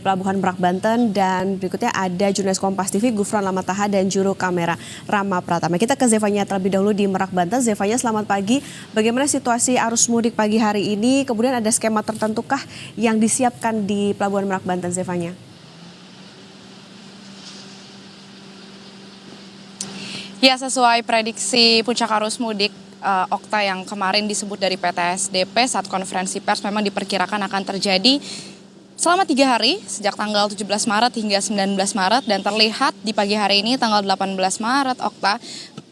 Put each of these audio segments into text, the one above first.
Pelabuhan Merak Banten, dan berikutnya ada jurnalis Kompas TV Gufron Lamataha dan juru kamera Rama Pratama. Kita ke Zevanya terlebih dahulu di Merak Banten. Zevanya, selamat pagi. Bagaimana situasi arus mudik pagi hari ini? Kemudian ada skema tertentukah yang disiapkan di Pelabuhan Merak Banten, Zevanya? Ya, sesuai prediksi puncak arus mudik Okta yang kemarin disebut dari PTSDP saat konferensi pers, memang diperkirakan akan terjadi selama 3 hari sejak tanggal 17 Maret hingga 19 Maret dan terlihat di pagi hari ini tanggal 18 Maret Okta.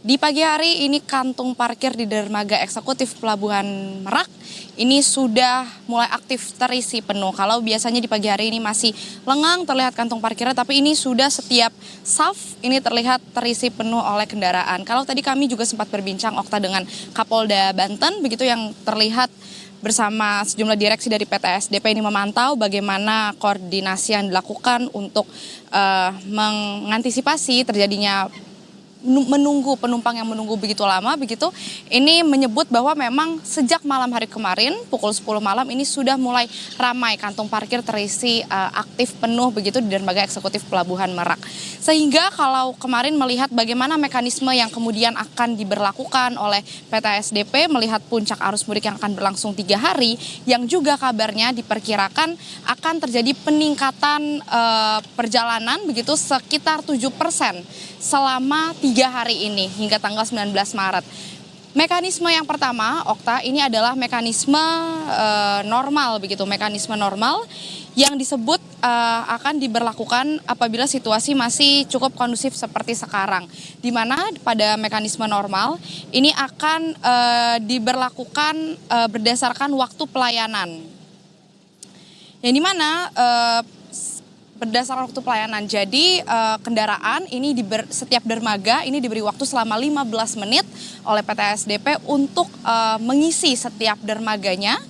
Di pagi hari ini kantung parkir di dermaga eksekutif Pelabuhan Merak ini sudah mulai aktif terisi penuh. Kalau biasanya di pagi hari ini masih lengang terlihat kantung parkirnya, tapi ini sudah setiap saf ini terlihat terisi penuh oleh kendaraan. Kalau tadi kami juga sempat berbincang Okta dengan Kapolda Banten, begitu yang terlihat bersama sejumlah direksi dari PTSDP ini memantau bagaimana koordinasi yang dilakukan untuk mengantisipasi terjadinya menunggu penumpang yang menunggu begitu lama begitu. Ini menyebut bahwa memang sejak malam hari kemarin pukul 10 malam ini sudah mulai ramai kantung parkir terisi aktif penuh begitu di dermaga eksekutif Pelabuhan Merak. Sehingga kalau kemarin melihat bagaimana mekanisme yang kemudian akan diberlakukan oleh PTSDP melihat puncak arus mudik yang akan berlangsung 3 hari yang juga kabarnya diperkirakan akan terjadi peningkatan perjalanan begitu sekitar 7% selama 3 hari ini hingga tanggal 19 Maret. Mekanisme yang pertama, Okta, ini adalah mekanisme normal begitu, mekanisme normal yang disebut akan diberlakukan apabila situasi masih cukup kondusif seperti sekarang. Di mana pada mekanisme normal ini akan diberlakukan berdasarkan waktu pelayanan. Yang dimana berdasarkan waktu pelayanan. Jadi kendaraan ini setiap dermaga ini diberi waktu selama 15 menit oleh PTSDP untuk mengisi setiap dermaganya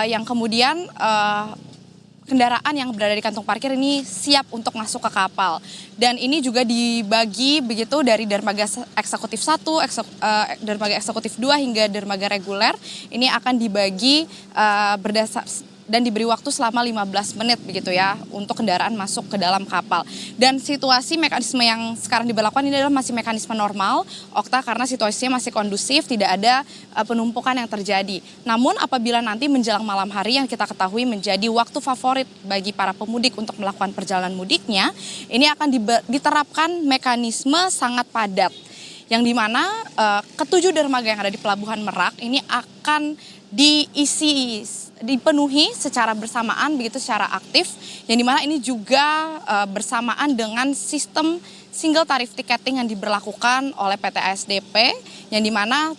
yang kemudian kendaraan yang berada di kantong parkir ini siap untuk masuk ke kapal. Dan ini juga dibagi begitu dari dermaga eksekutif 1, dermaga eksekutif 2 hingga dermaga reguler. Ini akan dibagi berdasar dan diberi waktu selama 15 menit begitu ya untuk kendaraan masuk ke dalam kapal. Dan situasi mekanisme yang sekarang diberlakukan ini adalah masih mekanisme normal, Okta, karena situasinya masih kondusif, tidak ada penumpukan yang terjadi. Namun apabila nanti menjelang malam hari yang kita ketahui menjadi waktu favorit bagi para pemudik untuk melakukan perjalanan mudiknya, ini akan diterapkan mekanisme sangat padat. Yang dimana ketujuh dermaga yang ada di Pelabuhan Merak ini akan dipenuhi secara bersamaan begitu secara aktif, yang dimana ini juga bersamaan dengan sistem single tarif ticketing yang diberlakukan oleh PTSDP, yang dimana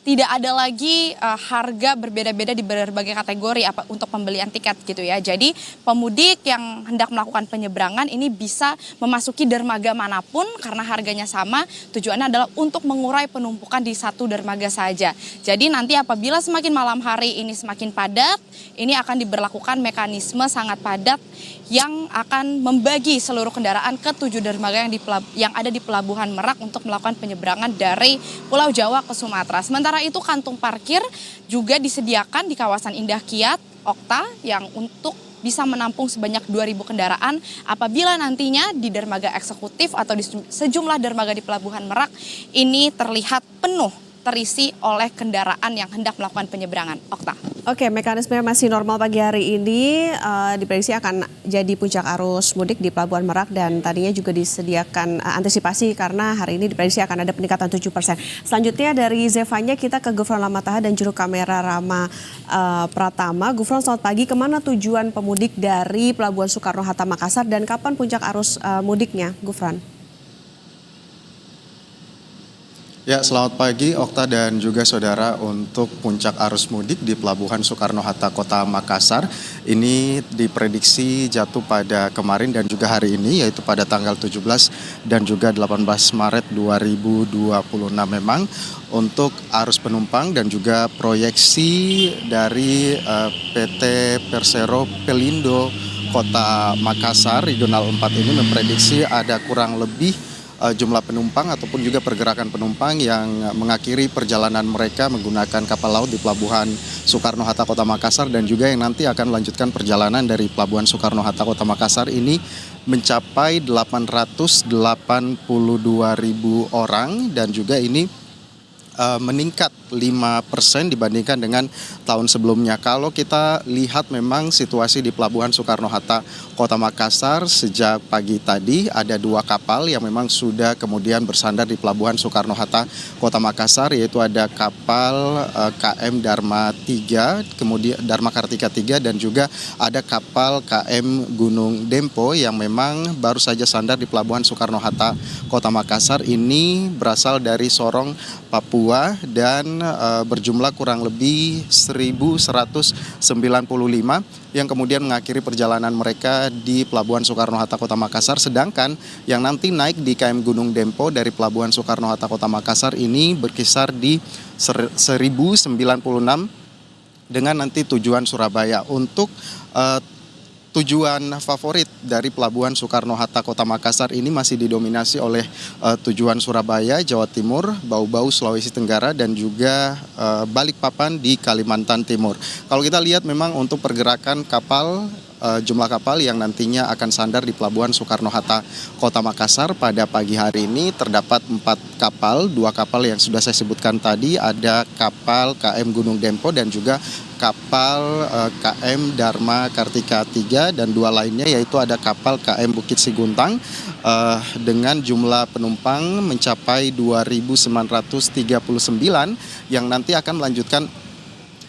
tidak ada lagi harga berbeda-beda di berbagai kategori untuk pembelian tiket gitu ya. Jadi pemudik yang hendak melakukan penyeberangan ini bisa memasuki dermaga manapun karena harganya sama. Tujuannya adalah untuk mengurai penumpukan di satu dermaga saja. Jadi nanti apabila semakin malam hari ini semakin padat, ini akan diberlakukan mekanisme sangat padat yang akan membagi seluruh kendaraan ke 7 dermaga yang ada di Pelabuhan Merak untuk melakukan penyeberangan dari Pulau Jawa ke Sumatera. Sementara itu kantung parkir juga disediakan di kawasan Indah Kiat, Okta, yang untuk bisa menampung sebanyak 2.000 kendaraan apabila nantinya di dermaga eksekutif atau di sejumlah dermaga di Pelabuhan Merak ini terlihat penuh terisi oleh kendaraan yang hendak melakukan penyeberangan. Okta. Oke, mekanisme masih normal pagi hari ini diprediksi akan jadi puncak arus mudik di Pelabuhan Merak dan tadinya juga disediakan antisipasi karena hari ini diprediksi akan ada peningkatan 7%. Selanjutnya dari Zevanya kita ke Gufron Lamataha dan juru kamera Rama Pratama. Gufron, selamat pagi. Kemana tujuan pemudik dari Pelabuhan Soekarno-Hatta Makassar dan kapan puncak arus mudiknya, Gufron? Ya, selamat pagi Okta dan juga saudara. Untuk puncak arus mudik di Pelabuhan Soekarno-Hatta Kota Makassar ini diprediksi jatuh pada kemarin dan juga hari ini, yaitu pada tanggal 17 dan juga 18 Maret 2026. Memang untuk arus penumpang dan juga proyeksi dari PT Persero Pelindo Kota Makassar Regional 4 ini memprediksi ada kurang lebih jumlah penumpang ataupun juga pergerakan penumpang yang mengakhiri perjalanan mereka menggunakan kapal laut di Pelabuhan Soekarno-Hatta Kota Makassar dan juga yang nanti akan melanjutkan perjalanan dari Pelabuhan Soekarno-Hatta Kota Makassar ini mencapai 882.000 orang dan juga ini meningkat 5% dibandingkan dengan tahun sebelumnya. Kalau kita lihat memang situasi di Pelabuhan Soekarno-Hatta Kota Makassar sejak pagi tadi ada 2 kapal yang memang sudah kemudian bersandar di Pelabuhan Soekarno-Hatta Kota Makassar, yaitu ada kapal KM Dharma 3, kemudian Dharma Kartika 3 dan juga ada kapal KM Gunung Dempo yang memang baru saja sandar di Pelabuhan Soekarno-Hatta Kota Makassar. Ini berasal dari Sorong, Papua dan berjumlah kurang lebih 1.195 yang kemudian mengakhiri perjalanan mereka di Pelabuhan Soekarno-Hatta Kota Makassar. Sedangkan yang nanti naik di KM Gunung Dempo dari Pelabuhan Soekarno-Hatta Kota Makassar ini berkisar di 1.096 dengan nanti tujuan Surabaya. Untuk tujuan favorit dari Pelabuhan Soekarno-Hatta Kota Makassar ini masih didominasi oleh tujuan Surabaya, Jawa Timur, Bau-Bau, Sulawesi Tenggara, dan juga Balikpapan di Kalimantan Timur. Kalau kita lihat memang untuk pergerakan kapal, jumlah kapal yang nantinya akan sandar di Pelabuhan Soekarno-Hatta Kota Makassar pada pagi hari ini terdapat 4 kapal, 2 kapal yang sudah saya sebutkan tadi, ada kapal KM Gunung Dempo dan juga kapal KM Dharma Kartika 3 dan 2 lainnya yaitu ada kapal KM Bukit Siguntang dengan jumlah penumpang mencapai 2.939 yang nanti akan melanjutkan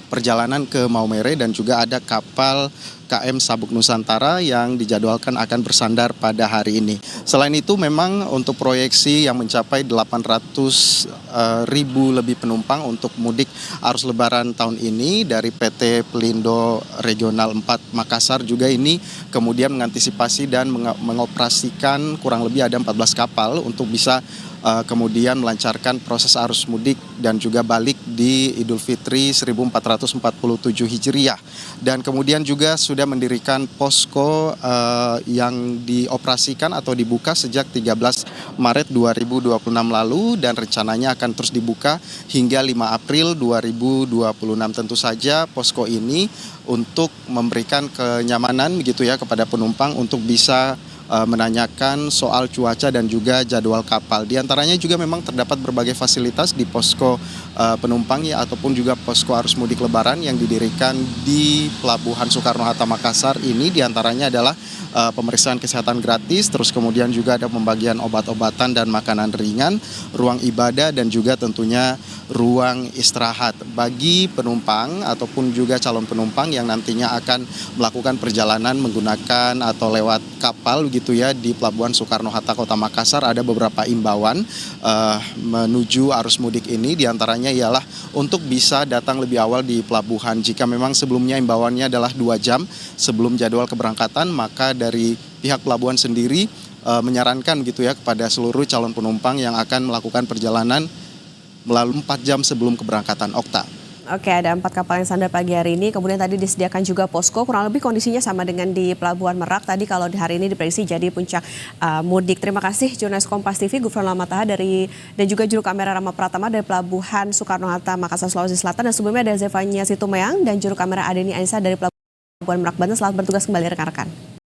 perjalanan ke Maumere dan juga ada kapal KM Sabuk Nusantara yang dijadwalkan akan bersandar pada hari ini. Selain itu memang untuk proyeksi yang mencapai 800.000 lebih penumpang untuk mudik arus lebaran tahun ini dari PT Pelindo Regional 4 Makassar juga ini kemudian mengantisipasi dan mengoperasikan kurang lebih ada 14 kapal untuk bisa kemudian melancarkan proses arus mudik dan juga balik di Idul Fitri 1447 Hijriah. Dan kemudian juga sudah mendirikan posko yang dioperasikan atau dibuka sejak 13 Maret 2026 lalu dan rencananya akan terus dibuka hingga 5 April 2026. Tentu saja posko ini untuk memberikan kenyamanan begitu ya kepada penumpang untuk bisa menanyakan soal cuaca dan juga jadwal kapal. Di antaranya juga memang terdapat berbagai fasilitas di posko penumpang ya ataupun juga posko arus mudik lebaran yang didirikan di Pelabuhan Soekarno-Hatta Makassar ini. Di antaranya adalah pemeriksaan kesehatan gratis, terus kemudian juga ada pembagian obat-obatan dan makanan ringan, ruang ibadah dan juga tentunya ruang istirahat bagi penumpang ataupun juga calon penumpang yang nantinya akan melakukan perjalanan menggunakan atau lewat kapal gitu ya di Pelabuhan Soekarno-Hatta Kota Makassar. Ada beberapa imbauan menuju arus mudik ini, diantaranya ialah untuk bisa datang lebih awal di pelabuhan. Jika memang sebelumnya imbauannya adalah 2 jam sebelum jadwal keberangkatan, maka dari pihak pelabuhan sendiri menyarankan gitu ya kepada seluruh calon penumpang yang akan melakukan perjalanan melalui 4 jam sebelum keberangkatan. Okta. Oke, ada 4 kapal yang sandar pagi hari ini. Kemudian tadi disediakan juga posko. Kurang lebih kondisinya sama dengan di Pelabuhan Merak. Tadi kalau di hari ini diprediksi jadi puncak mudik. Terima kasih jurnalis Kompas TV Gufron Lamataha dan juga juru kamera Rama Pratama dari Pelabuhan Soekarno-Hatta Makassar, Sulawesi Selatan. Dan sebelumnya ada Zevania Situmeang dan juru kamera Adeni Anissa dari Pelabuhan Merak, Banten. Selamat bertugas kembali rekan-rekan.